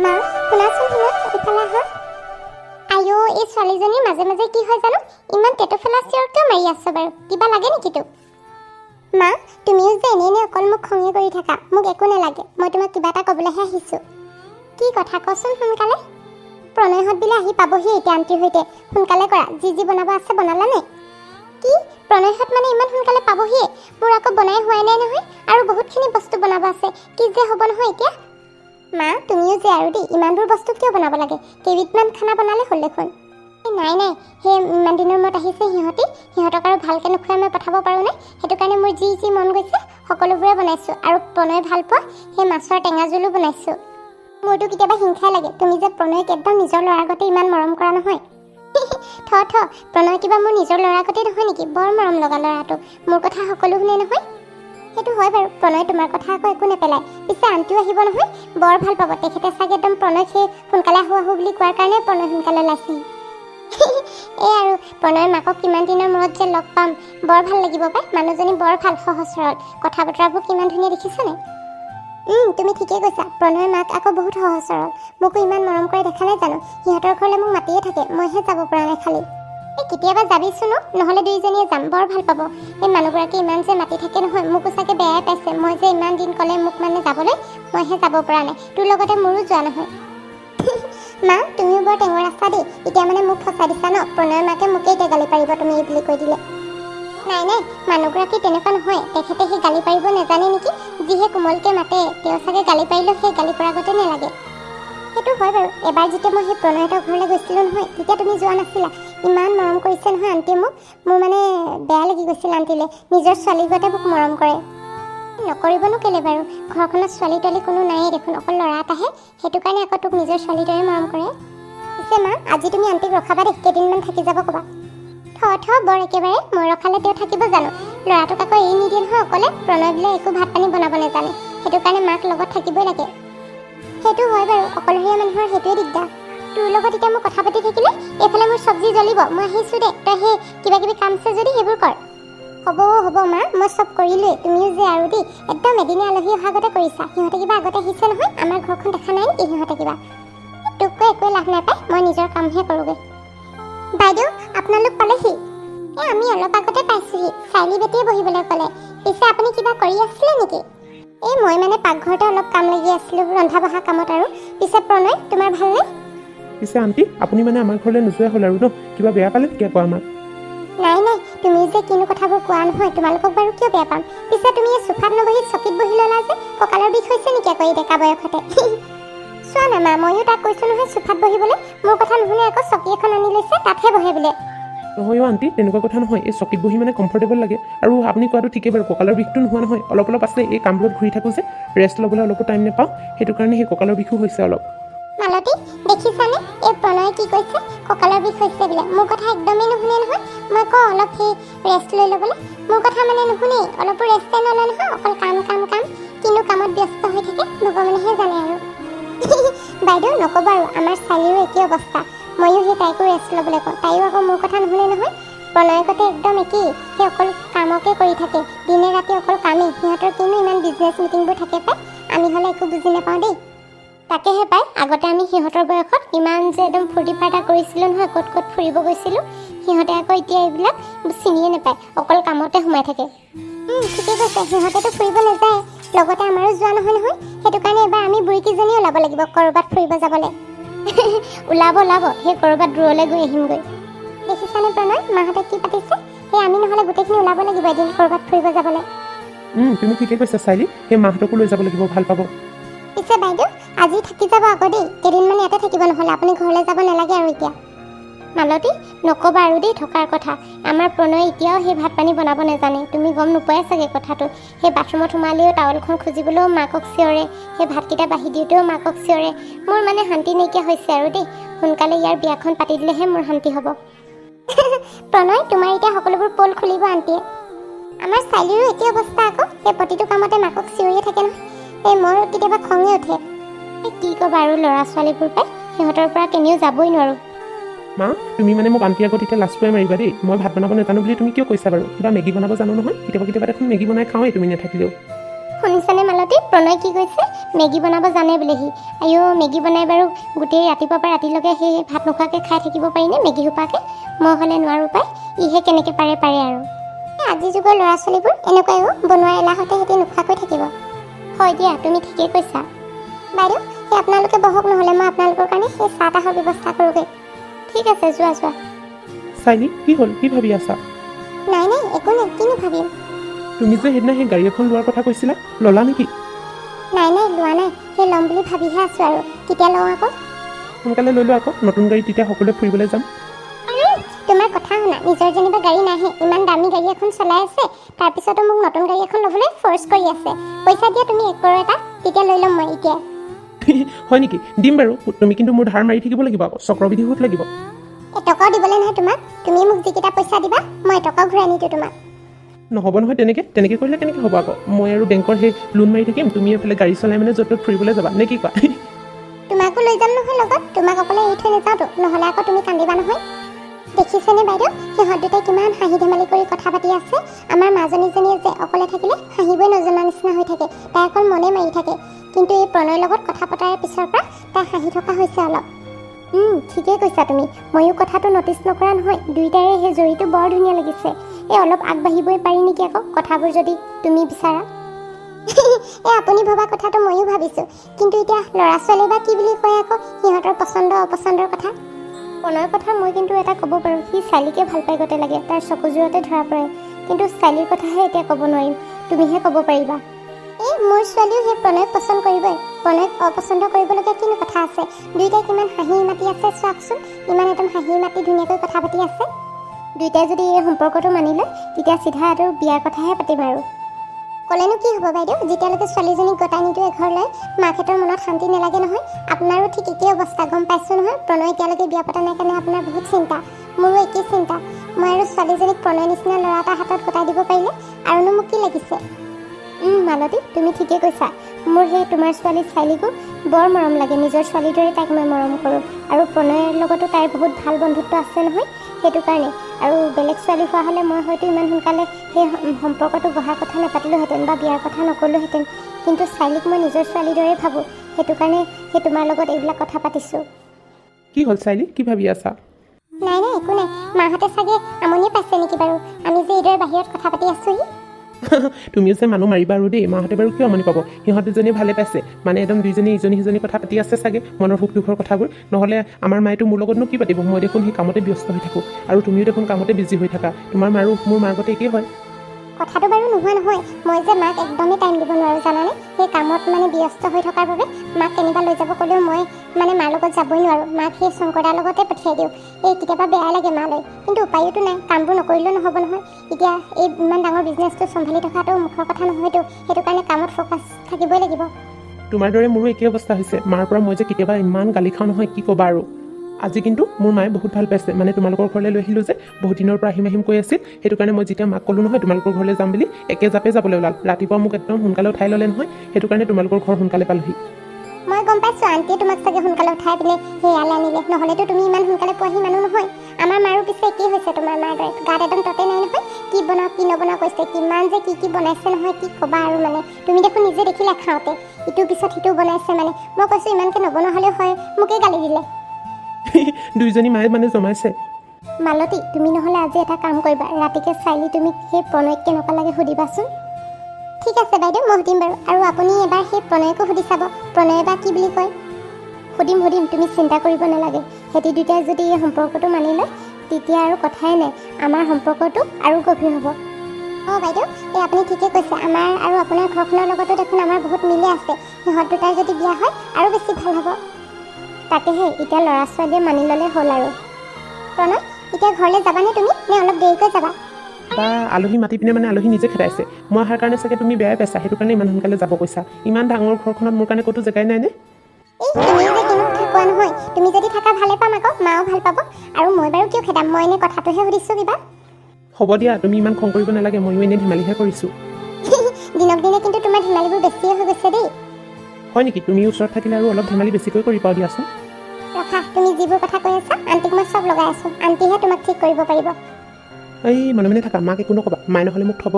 মা শুনাচোন শুনা ইফালে আহা আইও এই ছোৱালীজনীৰ মাজে মাজে কি হয় জানো ইমান টেটু ফেলা চিঞৰ কিয় মাৰি আছ বাৰু কিবা লাগে নেকি তোক মা তুমিও যে এনে অকল মোক খঙে কৰি থাকা মোক একো নালাগে মই তোমাক কিবা এটা ক'বলৈহে আহিছোঁ কি কথা কচোন সোনকালে প্ৰণয়হঁত বিলে আহি পাবহি এতিয়া আন্টিৰ সৈতে সোনকালে কৰা যি বনাব আছে বনালানে কি প্ৰণয়হঁত মানে ইমান সোনকালে পাবহিয়ে মোৰ আকৌ বনাই হোৱাই নাই নহয় আৰু বহুতখিনি বস্তু বনাব আছে কি যে হ'ব নহয় এতিয়া মা তুমিও যে আৰু দেই ইমানবোৰ বস্তু কিয় বনাব লাগে কেইবিধমান খানা বনালে হ'ল দেখোন নাই সেই ইমান দিনৰ মূৰত আহিছে সিহঁতক আৰু ভালকৈ নোখোৱাই মই পঠাব পাৰোঁনে সেইটো কাৰণে মোৰ যি মন গৈছে সকলোবোৰে বনাইছোঁ আৰু প্ৰণয় ভাল পোৱা সেই মাছৰ টেঙা জোলো বনাইছোঁ মোৰতো কেতিয়াবা হিংসাই লাগে তুমি যে প্ৰণয়ক একদম নিজৰ ল'ৰাৰ আগতে ইমান মৰম কৰা নহয় থ প্ৰণয় কিবা মোৰ নিজৰ ল'ৰাৰ আগতে নহয় নেকি বৰ মৰম লগা ল'ৰাটো মোৰ কথা সকলো শুনে নহয় সেইটো হয় বাৰু প্ৰণয় তোমাৰ কথা আকৌ একো নেপেলায় পিছে আন্টিও আহিব নহয় বৰ ভাল পাব তেখেতে চাগে একদম প্ৰণয় সেই সোনকালে আহো বুলি কোৱাৰ কাৰণে প্ৰণয় সোনকালে ওলাইছে এই আৰু প্ৰণয়ৰ মাকক কিমান দিনৰ মূৰত যে লগ পাম বৰ ভাল লাগিব পাই মানুহজনী বৰ ভাল সহজ সৰল কথা বতৰাবোৰ কিমান ধুনীয়া দেখিছানে তুমি ঠিকেই কৈছা প্ৰণয়ৰ মাক আকৌ বহুত সহজ সৰল মোকো ইমান মৰম কৰি দেখা নাই জানো সিহঁতৰ ঘৰলৈ মোক মাতিয়ে থাকে মইহে যাব পৰা নাই খালি এই কেতিয়াবা যাবিচোনো নহ'লে দুইজনীয়ে যাম বৰ ভাল পাব এই মানুহগৰাকী ইমান যে মাতি থাকে নহয় মোকো চাগে বেয়াই পাইছে মই যে ইমান দিন ক'লে মোক মানে যাবলৈ মইহে যাব পৰা নাই তোৰ লগতে মোৰো যোৱা নহয় মা তুমিও বৰ টেঙৰ ৰাস্তা দেই এতিয়া মানে মোক ফচাই দিছা ন প্ৰণয়ৰ মাকে মোকেই এতিয়া গালি পাৰিব তুমি এই বুলি কৈ দিলে নাই মানুহগৰাকী তেনেকুৱা নহয় তেখেতে সেই গালি পাৰিব নাজানে নেকি যিহে কোমলকৈ মাতে তেওঁ চাগে গালি পাৰিলেও সেই গালি পৰা আগতে নালাগে সেইটো হয় বাৰু এবাৰ যেতিয়া মই সেই প্ৰণয়হঁতৰ ঘৰলৈ গৈছিলোঁ নহয় তেতিয়া তুমি যোৱা নাছিলা ইমান মৰম কৰিছে নহয় আন্টিয়ে মোক মোৰ মানে বেয়া লাগি গৈছিল আন্টিলে নিজৰ ছোৱালীৰ গতে মোক মৰম কৰে নকৰিবনো কেলে বাৰু ঘৰখনত ছোৱালী তোৱালী কোনো নায়েই দেখোন অকল ল'ৰা এটাহে সেইটো কাৰণে আকৌ তোক নিজৰ ছোৱালীৰ দৰে মৰম কৰে পিছে মা আজি তুমি আন্টিক ৰখাবা দেই কেইদিনমান থাকি যাব ক'বা থ বৰ একেবাৰে মই ৰখালে তেওঁ থাকিব জানো ল'ৰাটোক আকৌ এৰি নিদিয়ে নহয় অকলে প্ৰণয় বোলে একো ভাত পানী বনাব নাজানে সেইটো কাৰণে মাক লগত থাকিবই লাগে সেইটো হয় বাৰু অকলশৰীয়া মানুহৰ সেইটোৱে দিগদাৰ তোৰ লগত এতিয়া মই কথা পাতি থাকিলে এইফালে মোৰ চব্জি জ্বলিব মই আহিছোঁ দে তই সেই কিবা কিবি কাম আছে যদি সেইবোৰ কৰ হ'ব মা মই চব কৰিলোৱেই তুমিও যে আৰু দেই একদম এদিনে আলহী অহা আগতে কৰিছা সিহঁতে কিবা আগতে আহিছে নহয় আমাৰ ঘৰখন দেখা নাই নেকি সিহঁতে কিবা তোক কৈ একোৱে লাভ নাপায় মই নিজৰ কামহে কৰোঁগৈ বাইদেউ আপোনালোক পালেহি আমি অলপ আগতে পাইছোঁহি চাইলি বেটিয়ে বহিবলৈ ক'লে পিছে আপুনি কিবা কৰি আছিলে নেকি মই মানে পাকঘৰতে অলপ কাম লাগি আছিলোঁ ৰন্ধা বঢ়া কামত আৰু পিছে প্ৰণয় তোমাৰ ভালনে পিছে আন্টি আপুনি মানে আমাৰ ঘৰলৈ নোযোৱা হ'ল আৰু ন কিবা বেয়া পালে কিয় কোৱা আমাক নাই তুমি যে কিনো কথাবোৰ কোৱা নহয় তোমালোকক বাৰু কিয় বেয়া পাম পিছে তুমি এই চোফাত নবহি চকীত বহি ল'লা যে কঁকালৰ বিষ হৈছে নেকি আকৌ এই ডেকা বয়সতে চোৱা না মা ময়ো তাক কৈছোঁ নহয় চোফাত বহিবলৈ মোৰ কথা নুশুনে আকৌ চকী এখন আনি লৈছে তাতহে বহে বোলে নহয় আন্টি তেনেকুৱা কথা নহয় এই চকীত বহি মানে কমফৰ্টেবল লাগে আৰু আপুনি কোৱাটো ঠিকেই বাৰু কঁকালৰ বিষটো নোহোৱা নহয় অলপ আছে এই কামবোৰত ঘূৰি থাকোঁ যে ৰেষ্ট ল'বলৈ অলপো টাইম নাপাওঁ সেইটো কাৰণে সেই কঁকালৰ বিষো হৈছে অলপ মালতী দেখিছানে এই প্ৰণয়ে কি কৈছে কঁকালৰ বিষ হৈছে বোলে মোৰ কথা একদমেই নুশুনে নহয় মই কওঁ অলপ সেই ৰেষ্ট লৈ ল'বলৈ মোৰ কথা মানে নুশুনেই অলপো ৰেষ্টে নলয় নহয় অকল কাম কিনো কামত ব্যস্ত হৈ থাকে ভগৱানেহে জানে আৰু বাইদেউ নক'ব আৰু আমাৰ ছোৱালীৰো একেই অৱস্থা ময়ো সেই তাইকো ৰেষ্ট ল'বলৈ কওঁ তাইও আকৌ মোৰ কথা নুশুনে নহয় প্ৰণয়ৰ গতে একদম একেই সেই অকল কামকে কৰি থাকে দিনে ৰাতি অকল কামেই সিহঁতৰ কিনো ইমান বিজনেছ মিটিংবোৰ থাকে পাই আমি হ'লে একো বুজি নাপাওঁ দেই তাকেহে পাই আগতে আমি সিহঁতৰ বয়সত ইমান যে একদম ফূৰ্তি ফাৰ্তা কৰিছিলোঁ নহয় ক'ত ফুৰিব গৈছিলোঁ সিহঁতে আকৌ এতিয়া এইবিলাক চিনিয়ে নাপায় অকল কামতে সোমাই থাকে ঠিকে কৈছে সিহঁতেতো ফুৰিব নাযায় লগতে আমাৰো যোৱা নহয় সেইটো কাৰণে এবাৰ আমি বুঢ়ীকেইজনী ওলাব লাগিব ক'ৰবাত ফুৰিব যাবলৈ ওলাব সেই ক'ৰবাত দূৰলৈ গৈ আহিমগৈ দেখিছানে প্ৰণয় মাহঁতে কি পাতিছে সেই আমি নহ'লে গোটেইখিনি ওলাব লাগিব এদিন ক'ৰবাত ফুৰিব যাবলৈ তুমি ঠিকে কৈছা চাইলি সেই মাহঁতকো লৈ যাব লাগিব ভাল পাব পিছে বাইদেউ আজি থাকি যাব আকৌ দেই কেইদিনমান ইয়াতে থাকিব নহ'লে আপুনি ঘৰলৈ যাব নালাগে আৰু এতিয়া মালতী নক'বা আৰু দেই থকাৰ কথা আমাৰ প্ৰণয় এতিয়াও সেই ভাত পানী বনাব নাজানে তুমি গম নোপোৱাই চাগে কথাটো সেই বাথৰুমত সোমালেও টাৱেলখন খুজিবলৈও মাকক চিঞৰে সেই ভাতকেইটা বাঢ়ি দিওঁতেও মাকক চিঞৰে মোৰ মানে শান্তি নাইকিয়া হৈছে আৰু দেই সোনকালে ইয়াৰ বিয়াখন পাতি দিলেহে মোৰ শান্তি হ'ব প্ৰণয় তোমাৰ এতিয়া সকলোবোৰ পল খুলিব আন্টিয়ে আমাৰ ছোৱালীৰো একেই অৱস্থা আকৌ সেই প্ৰতিটো কামতে মাকক চিঞৰিয়ে থাকে নহয় মোৰ কেতিয়াবা খঙে উঠে কি ক'বা আৰু ল'ৰা ছোৱালীবোৰ পাই সিহঁতৰ পৰা কেনিও যাবই নোৱাৰোঁ মা তুমি মানে মোক আন্টি আগত এতিয়া লাজ পাই মাৰিবা দেই মই ভাত বনাব নাজানো বুলি তুমি কিয় কৈছা বাৰু কিবা মেগী বনাব জানো নহয় কেতিয়াবা দেখোন মেগী বনাই খাওঁৱেই তুমি নাথাকিলেও শুনিছানে মালতী প্ৰণয় কি কৈছে মেগী বনাব জানে বোলেহি আইঅ মেগী বনাই বাৰু গোটেই ৰাতিপুৱাৰ পৰা ৰাতিলৈকে সেই ভাত নোখোৱাকৈ খাই থাকিব পাৰিনে মেগী সোপাকে মই হ'লে নোৱাৰোঁ পাই ইহে কেনেকৈ পাৰে আৰু আজিৰ যুগৰ ল'ৰা ছোৱালীবোৰ এনেকুৱাইও বনোৱাৰ এলাহতে সিহঁতি নোখোৱাকৈ থাকিব হয় দিয়া তুমি ঠিকেই কৈছা বাইদেউ সেই আপোনালোকে বহক নহ'লে মই আপোনালোকৰ কাৰণে সেই চাহ তাহৰ ব্যৱস্থা কৰোঁগৈ ঠিক আছে যোৱা চাইলি কি হ'ল কি ভাবি আছা নাই একো নাই কিনো ভাবিম তুমি যে সেইদিনা সেই গাড়ী এখন লোৱাৰ কথা কৈছিলা ল'লা নেকি নাই লোৱা নাই সেই ল'ম বুলি ভাবিহে আছোঁ আৰু কেতিয়া লওঁ আকৌ সোনকালে লৈ লোৱা আকৌ নতুন গাড়ী তেতিয়া সকলোৱে ফুৰিবলৈ যাম তোমাৰ কথা শুনা নিজৰ যেনিবা গাড়ী নাহে ইমান দামী গাড়ী এখন চলাই আছে তাৰপিছতো মোক নতুন গাড়ী এখন ল'বলৈ ফ'ৰ্চ কৰি আছে পইচা দিয়া তুমি 1 কৰোৰ এটা তেতিয়া লৈ ল'ম মই এতিয়া হয় নেকি দিম বাৰু তুমি কিন্তু মোৰ ধাৰ মাৰি থাকিব লাগিব আকৌ চক্ৰবৃদ্ধি সুত লাগিব এটকাও দিবলৈ নহয় তোমাক তুমি মোক যিকেইটা পইচা দিবা মই এটকাও ঘূৰাই নিদিওঁ তোমাক নহ'ব নহয় তেনেকৈ কৰিলে কেনেকৈ হ'ব আকৌ মই আৰু বেংকৰ সেই লোন মাৰি থাকিম তুমি এইফালে গাড়ী চলাই মানে য'ত ত'ত ফুৰিবলৈ যাবা নে কি কোৱা তোমাকো লৈ যাম নহয় লগত তোমাক অকলে এৰি থৈ নাযাওঁতো নহ'লে আকৌ তুমি কান্দিবা নহয় দেখিছেনে বাইদেউ সিহঁত দুটাই কিমান হাঁহি ধেমালি কৰি কথা পাতি আছে আমাৰ মাজনীজনীয়ে যে অকলে থাকিলে হাঁহিবই নজনা নিচিনা হৈ থাকে তাই অকল মনে মাৰি থাকে কিন্তু এই প্ৰণয়ৰ লগত কথা পতাৰ পিছৰ পৰা তাই হাঁহি থকা হৈছে অলপ ঠিকেই কৈছা তুমি ময়ো কথাটো নটিচ নকৰা নহয় দুয়োটাৰে সেই জড়িটো বৰ ধুনীয়া লাগিছে এই অলপ আগবাঢ়িবই পাৰি নেকি আকৌ কথাবোৰ যদি তুমি বিচাৰা এই আপুনি ভবা কথাটো ময়ো ভাবিছোঁ কিন্তু এতিয়া ল'ৰা ছোৱালী বা কি বুলি কয় আকৌ সিহঁতৰ পচন্দ অপচন্দৰ কথা প্ৰণয়ৰ কথা মই কিন্তু এটা ক'ব পাৰোঁ সি চাইলিকে ভাল পাই গতে লাগে তাৰ চকুযোৰতে ধৰা পৰে কিন্তু চাইলিৰ কথাহে এতিয়া ক'ব নোৱাৰিম তুমিহে ক'ব পাৰিবা এই মোৰ ছোৱালীও সেই প্ৰণয়ক পচন্দ কৰিবই প্ৰণয়ক অপচন্দ কৰিবলগীয়া কিনো কথা আছে দুয়োটাই কিমান হাঁহি মাতি আছে চাওকচোন ইমান একদম হাঁহি মাতি ধুনীয়াকৈ কথা পাতি আছে দুয়োটাই যদি এই সম্পৰ্কটো মানি লয় তেতিয়া চিধা আৰু বিয়াৰ কথাহে পাতিম আৰু ক'লেনো কি হ'ব বাইদেউ যেতিয়ালৈকে ছোৱালীজনীক গতাই নিদিওঁ এঘৰলৈ মাকহঁতৰ মনত শান্তি নালাগে নহয় আপোনাৰো ঠিক একেই অৱস্থা গম পাইছোঁ নহয় প্ৰণয় এতিয়ালৈকে বিয়া পতা নাই কাৰণে আপোনাৰ বহুত চিন্তা মোৰো একেই চিন্তা মই আৰু ছোৱালীজনীক প্ৰণয় নিচিনা ল'ৰা এটা হাতত গতাই দিব পাৰিলে আৰুনো মোক কি লাগিছে মালতী তুমি ঠিকেই কৈছা মোৰ সেই তোমাৰ ছোৱালী চাইলিকো বৰ মৰম লাগে নিজৰ ছোৱালীৰ দৰে তাইক মই মৰম কৰোঁ আৰু প্ৰণয়ৰ লগতো তাইৰ বহুত ভাল বন্ধুত্ব আছে নহয় সেইটো কাৰণে আৰু বেলেগ ছোৱালী হোৱা হ'লে মই হয়তো ইমান সোনকালে সেই সম্পৰ্কটো গঢ়াৰ কথা নাপাতিলোহেঁতেন বা বিয়াৰ কথা নকৰিলোহেঁতেন কিন্তু চাইলিক মই নিজৰ ছোৱালীৰ দৰে ভাবোঁ সেইটো কাৰণে সেই তোমাৰ লগত এইবিলাক কথা পাতিছোঁ কি হ'ল চাইলি কি ভাবি আছা নাই একো নাই মাহঁতে চাগে আমনি পাইছে নেকি বাৰু আমি যে এইদৰে বাহিৰত কথা পাতি আছোঁহি তুমিও যে মানুহ মাৰিবা আৰু দেই মাহঁতে বাৰু কিয় আমনি পাব সিহঁত দুজনীয়ে ভালে পাইছে মানে একদম দুইজনী ইজনী সিজনী কথা পাতি আছে চাগে মনৰ সুখ দুখৰ কথাবোৰ নহ'লে আমাৰ মায়েতো মোৰ লগতনো কি পাতিব মই দেখোন সেই কামতে ব্যস্ত হৈ থাকোঁ আৰু তুমিও দেখোন কামতে বিজি হৈ থাকা তোমাৰ মাৰো মোৰ মাৰ আগতে একেই হয় কথাটো বাৰু নোহোৱা নহয় মই যে মাক একদমেই টাইম দিব নোৱাৰোঁ জানানে সেই কামত মানে ব্যস্ত হৈ থকাৰ বাবে মাক কেনিবা লৈ যাব ক'লেও মই মানে মাৰ লগত যাবই নোৱাৰোঁ মাক সেই শংকৰদাৰ লগতে পঠিয়াই দিওঁ এই কেতিয়াবা বেয়া লাগে মালৈ কিন্তু উপায়োতো নাই কামবোৰ নকৰিলেও নহ'ব নহয় এতিয়া এই ইমান ডাঙৰ বিজনেছটো চম্ভালি থকাটো মুখৰ কথা নহয়তো সেইটো কাৰণে কামত ফ'কাছ থাকিবই লাগিব তোমাৰ দৰে মোৰো একেই অৱস্থা হৈছে মাৰ পৰা মই যে কেতিয়াবা ইমান গালি খাওঁ নহয় কি ক'বা আৰু আজি কিন্তু মোৰ মায়ে বহুত ভাল পাইছে মানে তোমালোকৰ ঘৰলৈ লৈ আহিলোঁ যে বহুত দিনৰ পৰা আহিম কৈ আছিল সেইটো কাৰণে মই যেতিয়া মাক ক'লোঁ নহয় তোমালোকৰ ঘৰলৈ যাম বুলি একে জাপে যাবলৈ ওলাল ৰাতিপুৱা মোক একদম সোনকালে উঠাই ল'লে নহয় সেইটো কাৰণে তোমালোকৰ ঘৰ সোনকালে পালোহি মই গম পাইছোঁ আণ্টিয়ে তোমাক চাগে সোনকালে উঠাই পিনে সেয়ালৈ আনিলে নহ'লেতো তুমি ইমান সোনকালে পোৱাহি মানুহ নহয় আমাৰ মাৰো পিছে একেই হৈছে তোমাৰ মাৰ দৰে গাত একদম ততে নাই নহয় কি বনাওঁ কি নবনাওঁ কৈছে কিমান যে কি বনাইছে নহয় কি ক'বা আৰু মানে তুমি দেখোন নিজে দেখিলা খাওঁতে ইটোৰ পিছত সিটো বনাইছে মানে মই কৈছোঁ ইমানকৈ নবনোৱা হ'লেও হয় মোকেই গালি দিলে দুইজনী মায়ে মানে জমাইছে মালতী তুমি নহ'লে আজি এটা কাম কৰিবা ৰাতিকে চাইলি তুমি সেই প্ৰণয়ক কেনেকুৱা লাগে সুধিবাচোন ঠিক আছে বাইদেউ মই সুধিম বাৰু আৰু আপুনি এবাৰ সেই প্ৰণয়কো সুধি চাব প্ৰণয়ে বা কি বুলি কয় সুধিম তুমি চিন্তা কৰিব নালাগে সিহঁতি দুটাই যদি এই সম্পৰ্কটো মানি লয় তেতিয়া আৰু কথাই নাই আমাৰ সম্পৰ্কটো আৰু গভীৰ হ'ব বাইদেউ এই আপুনি ঠিকে কৈছে আমাৰ আৰু আপোনাৰ ঘৰখনৰ লগতো দেখোন আমাৰ বহুত মিলে আছে সিহঁত দুটাই যদি বিয়া হয় আৰু বেছি ভাল হ'ব তাকেহে এতিয়া ল'ৰা ছোৱালীয়ে মানি ল'লে হ'ল আৰু প্ৰণয় এতিয়া ঘৰলৈ যাবানে তুমি নে অলপ দেৰিকৈ যাবা বা আলহী মাতি পিনে মানে আলহী নিজে খেদাইছে মই অহাৰ কাৰণে চাগে তুমি বেয়াই পাইছা সেইটো কাৰণে ইমান সোনকালে যাব কৈছা ইমান ডাঙৰ ঘৰখনত মোৰ কাৰণে ক'তো জেগাই নাই নে তুমি যে কিনো কথা কোৱা নহয় তুমি যদি থাকা ভালে পাম আকৌ মাও ভাল পাব আৰু মই বাৰু কিয় খেদাম মই এনে কথাটোহে সুধিছোঁ কিবা হ'ব দিয়া তুমি ইমান খং কৰিব নালাগে ময়ো এনেই ধেমালিহে কৰিছোঁ দিনক দিনে কিন্তু তোমাৰ ধেমালিবোৰ বেছিয়ে হৈ গৈছে দেই হয় নেকি তুমি ওচৰত থাকিলে আৰু অলপ ধেমালি বেছিকৈ কৰি পাওঁ দিয়াচোন ৰখা তুমি যিবোৰ কথা কৈ আছা আণ্টিক মই চব লগাই আছোঁ আণ্টিহে তোমাক ঠিক কৰিব পাৰিব এই মনে মনে থাকা মাক একো নক'বা মায়ে নহ'লে মোক থ'ব